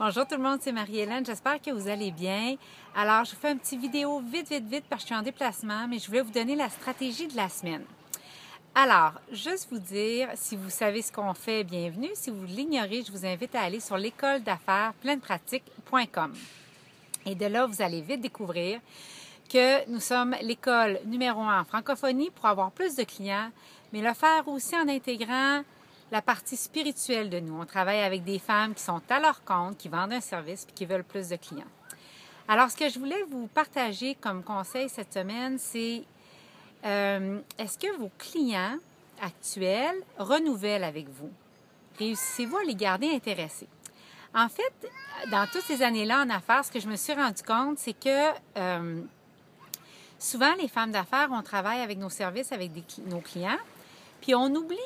Bonjour tout le monde, c'est Marie-Hélène. J'espère que vous allez bien. Alors, je vous fais une petite vidéo vite parce que je suis en déplacement, mais je voulais vous donner la stratégie de la semaine. Alors, juste vous dire, si vous savez ce qu'on fait, bienvenue. Si vous l'ignorez, je vous invite à aller sur l'école d'affaires pleinepratique.com. Et de là, vous allez vite découvrir que nous sommes l'école numéro 1 en francophonie pour avoir plus de clients, mais le faire aussi en intégrant la partie spirituelle de nous. On travaille avec des femmes qui sont à leur compte, qui vendent un service et qui veulent plus de clients. Alors, ce que je voulais vous partager comme conseil cette semaine, c'est est-ce que vos clients actuels renouvellent avec vous? Réussissez-vous à les garder intéressés? En fait, dans toutes ces années-là en affaires, ce que je me suis rendu compte, c'est que souvent, les femmes d'affaires, on travaille avec nos services, avec nos clients, puis on oublie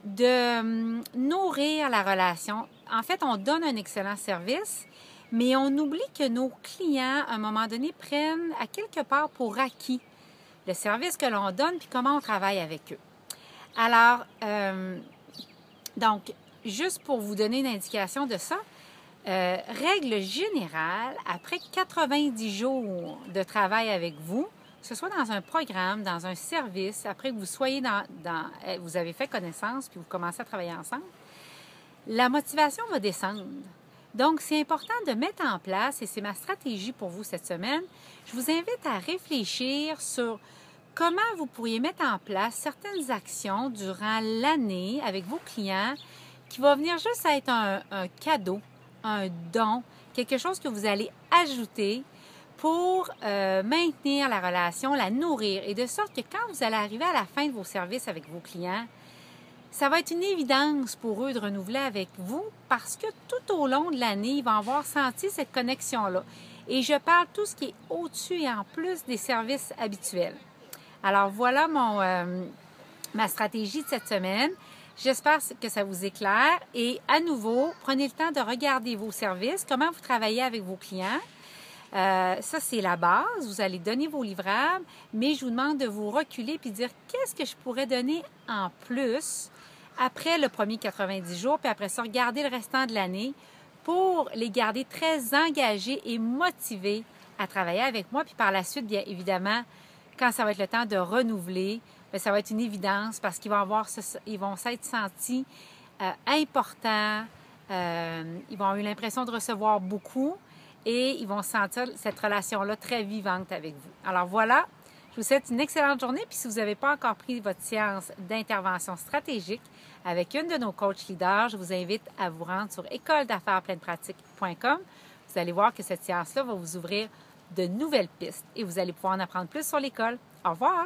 de nourrir la relation. En fait, on donne un excellent service, mais on oublie que nos clients, à un moment donné, prennent à quelque part pour acquis le service que l'on donne puis comment on travaille avec eux. Alors, donc, juste pour vous donner une indication de ça, règle générale, après 90 jours de travail avec vous, que ce soit dans un programme, dans un service, après que vous soyez vous avez fait connaissance puis vous commencez à travailler ensemble, la motivation va descendre. Donc, c'est important de mettre en place, et c'est ma stratégie pour vous cette semaine, je vous invite à réfléchir sur comment vous pourriez mettre en place certaines actions durant l'année avec vos clients qui va venir juste à être un cadeau, un don, quelque chose que vous allez ajouter pour maintenir la relation, la nourrir, et de sorte que quand vous allez arriver à la fin de vos services avec vos clients, ça va être une évidence pour eux de renouveler avec vous parce que tout au long de l'année, ils vont avoir senti cette connexion-là. Et je parle tout ce qui est au-dessus et en plus des services habituels. Alors voilà ma stratégie de cette semaine. J'espère que ça vous éclaire. Et à nouveau, prenez le temps de regarder vos services, comment vous travaillez avec vos clients. Ça, c'est la base. Vous allez donner vos livrables, mais je vous demande de vous reculer puis dire qu'est-ce que je pourrais donner en plus après le premier 90 jours, puis après ça, regarder le restant de l'année pour les garder très engagés et motivés à travailler avec moi. Puis par la suite, bien évidemment, quand ça va être le temps de renouveler, bien, ça va être une évidence parce qu'ils vont s'être sentis importants, ils vont avoir eu l'impression de recevoir beaucoup et ils vont sentir cette relation-là très vivante avec vous. Alors voilà, je vous souhaite une excellente journée. Puis si vous n'avez pas encore pris votre séance d'intervention stratégique avec une de nos coachs leaders, je vous invite à vous rendre sur écoledaffairespleinepratique.com. Vous allez voir que cette séance-là va vous ouvrir de nouvelles pistes et vous allez pouvoir en apprendre plus sur l'école. Au revoir!